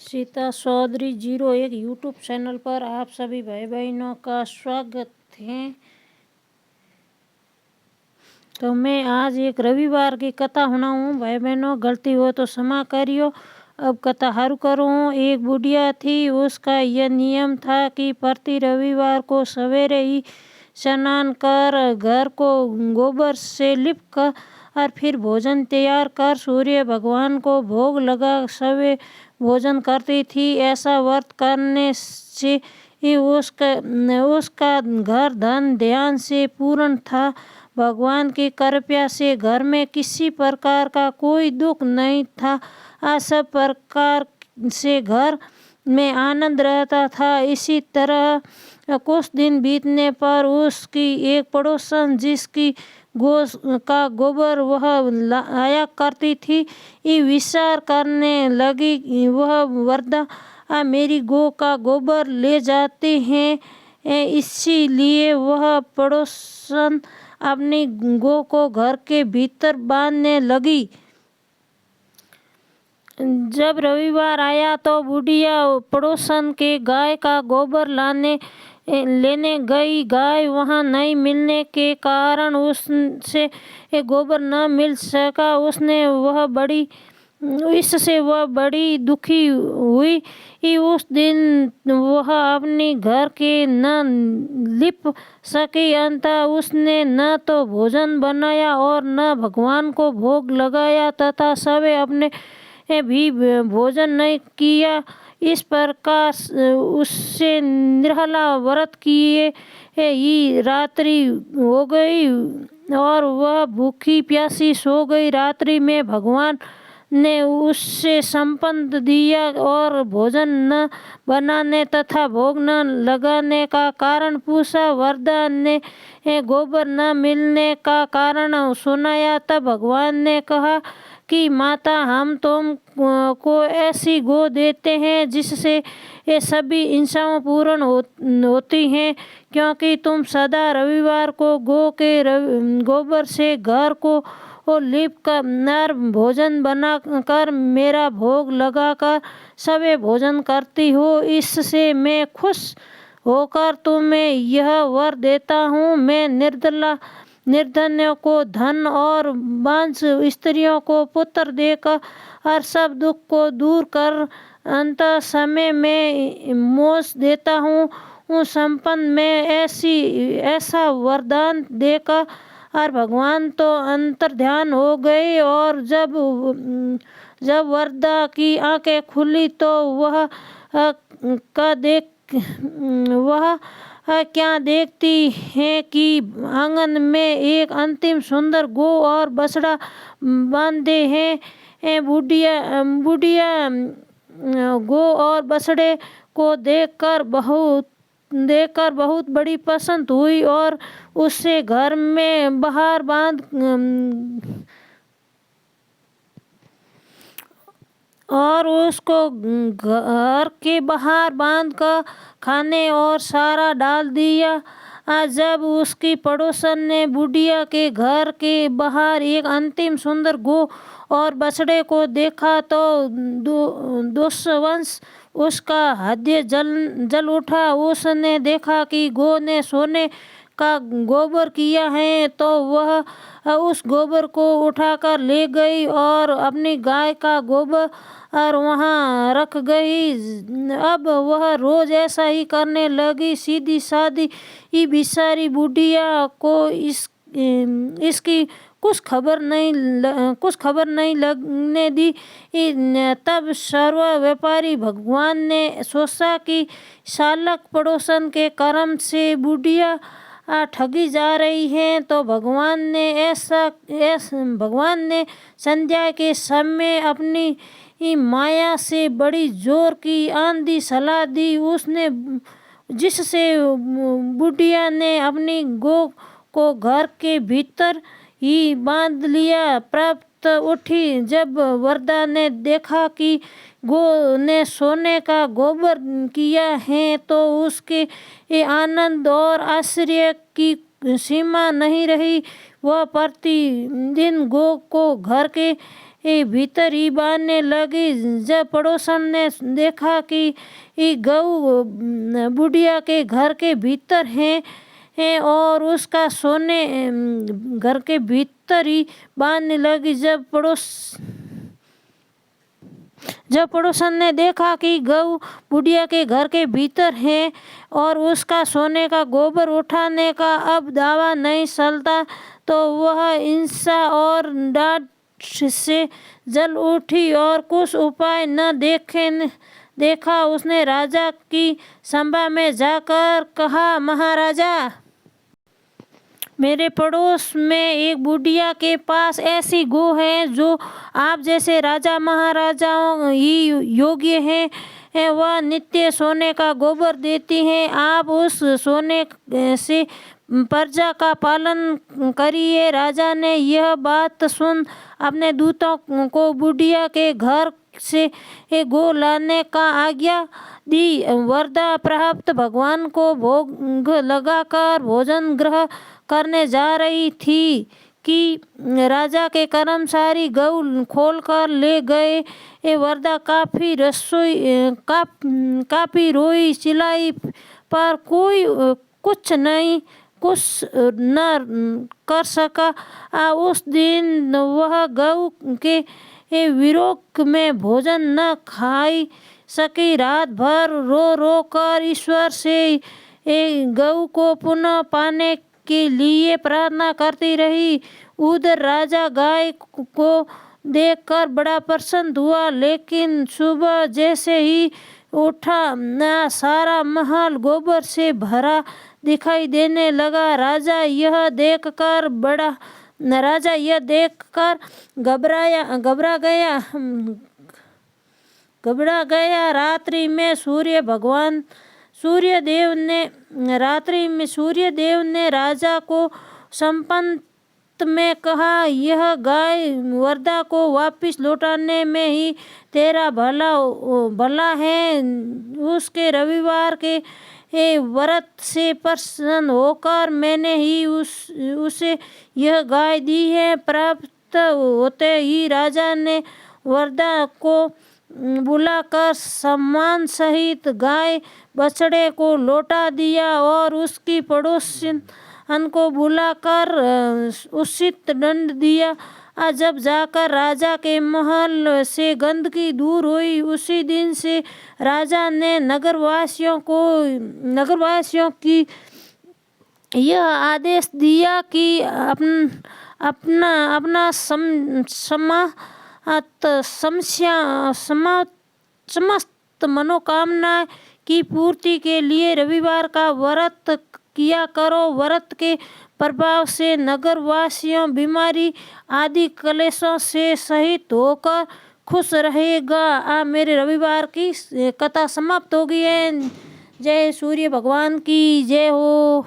Sita Chaudhary 01 YouTube channel पर आप सभी भाई बहनों का स्वागत है। तो मैं आज एक रविवार की कथा सुनाऊँ। भाई बहनों, गलती हो तो क्षमा करियो। अब कथा हारू करूँ। एक बुढ़िया थी, उसका यह नियम था कि प्रति रविवार को सवेरे ही स्नान कर घर को गोबर से लिप कर और फिर भोजन तैयार कर सूर्य भगवान को भोग लगा सवे भोजन करती थी। ऐसा व्रत करने से ही उसका घर धन ध्यान से पूर्ण था। भगवान की कृपा से घर में किसी प्रकार का कोई दुख नहीं था। आज सब प्रकार से घर में आनंद रहता था। इसी तरह कुछ दिन बीतने पर उसकी एक पड़ोसन, जिसकी गौ का गोबर वह लाया करती थी, ये विचार करने लगी, वह वृद्धा मेरी गौ का गोबर ले जाते हैं। इसीलिए वह पड़ोसन अपनी गौ को घर के भीतर बांधने लगी। जब रविवार आया तो बुढ़िया पड़ोसन के गाय का गोबर लेने गई। गाय वहां नहीं मिलने के कारण उससे गोबर न मिल सका। इससे वह बड़ी दुखी हुई। उस दिन वह अपनी घर के न लिप सकी। अंततः उसने न तो भोजन बनाया और न भगवान को भोग लगाया तथा सवे अपने भी भोजन नहीं किया। इस प्रकार उससे निर्जला व्रत किए ही रात्रि हो गई और वह भूखी प्यासी सो गई। रात्रि में भगवान ने उससे संपन्न दिया और भोजन न बनाने तथा भोग न लगाने का कारण पूछा। वरदा ने गोबर न मिलने का कारण सुनाया। तब भगवान ने कहा कि माता, हम तुमको ऐसी गौ देते हैं जिससे ये सभी इच्छाएं पूर्ण होती हैं, क्योंकि तुम सदा रविवार को गौ के गोबर से घर को लीप कर नर भोजन बनाकर मेरा भोग लगाकर सवे भोजन करती हो। इससे मैं खुश होकर तुम्हें यह वर देता हूँ। मैं निर्धनों को धन और बांझ स्त्रियों को पुत्र देकर और सब दुख को दूर कर अंत समय में मोक्ष देता हूँ। संपन्न में ऐसा वरदान देकर और भगवान तो अंतर्ध्यान हो गए। और जब वरदा की आंखें खुली तो वह क्या देखती है कि आंगन में एक अंतिम सुंदर गौ और बछड़ा बांधे हैं। बुढ़िया गौ और बछड़े को देखकर बहुत बड़ी पसंद हुई और उसे घर में बाहर बांध कर खाने और चारा डाल दिया। जब उसकी पड़ोसन ने बुढ़िया के घर के बाहर एक अंतिम सुंदर गौ और बछड़े को देखा तो दुष्वंश उसका हृदय जल उठा। उसने देखा कि गौ ने सोने का गोबर किया है, तो वह उस गोबर को उठाकर ले गई और अपनी गाय का गोबर वहाँ रख गई। अब वह रोज ऐसा ही करने लगी। सीधी सादी बेचारी बुढ़िया को इसकी कुछ खबर नहीं लगने दी। तब सर्व व्यापारी भगवान ने सोचा कि सालक पड़ोसन के कर्म से बुढ़िया ठगी जा रही है। तो भगवान ने संध्या के समय अपनी माया से बड़ी जोर की आंधी चला दी। उसने जिससे बुढ़िया ने अपनी गौ को घर के भीतर ही बांध लिया। प्राप्त उठी। जब वरदा ने देखा कि गौ ने सोने का गोबर किया है तो उसके आनंद और आश्चर्य की सीमा नहीं रही। वह प्रतिदिन गौ को घर के भीतर ही बांधने लगी। जब पड़ोसन ने देखा कि गऊ बुढ़िया के घर के भीतर है और उसका सोने घर के भीतर ही बांधने लगी। जब पड़ोसन ने देखा कि गऊ बुढ़िया के घर के भीतर है और उसका सोने का गोबर उठाने का अब दावा नहीं चलता, तो वह हिंसा और डांट से जल उठी और कुछ उपाय न देखा उसने राजा की सभा में जाकर कहा, महाराजा, मेरे पड़ोस में एक बुढ़िया के पास ऐसी गौ है जो आप जैसे राजा महाराजाओं ही योग्य है। वह नित्य सोने का गोबर देती है। आप उस सोने से प्रजा का पालन करिए। राजा ने यह बात सुन अपने दूतों को बुढ़िया के घर से गौ लाने का आज्ञा दी। वरदा प्राप्त भगवान को भोग लगाकर भोजन ग्रहण करने जा रही थी कि राजा के कर्मचारी गऊ खोलकर ले गए। वरदा काफी रोई चिल्लाई, पर कोई कुछ न कर सका। उस दिन वह गऊ के वियोग में भोजन न खाई सकी। रात भर रो रो कर ईश्वर से गऊ को पुनः पाने के लिए प्रार्थना करती रही। उधर राजा गाय को देखकर बड़ा प्रसन्न हुआ, लेकिन सुबह जैसे ही उठा सारा महल गोबर से भरा दिखाई देने लगा। राजा यह देखकर घबरा गया। रात्रि में सूर्य देव ने राजा को स्वप्न में कहा, यह गाय वरदा को वापस लौटाने में ही तेरा भला है। उसके रविवार के व्रत से प्रसन्न होकर मैंने ही उसे यह गाय दी है। प्राप्त होते ही राजा ने वरदा को बुलाकर सम्मान सहित गाय बछड़े को लौटा दिया और उसकी पड़ोसन को बुलाकर उचित दंड दिया। जब जाकर राजा के महल से गंदगी दूर हुई, उसी दिन से राजा ने नगरवासियों की यह आदेश दिया कि अपना समस्त मनोकामना की पूर्ति के लिए रविवार का व्रत किया करो। व्रत के प्रभाव से नगरवासियों बीमारी आदि क्लेशों से सहित होकर खुश रहेगा। मेरे रविवार की कथा समाप्त हो गई है। जय सूर्य भगवान की जय हो।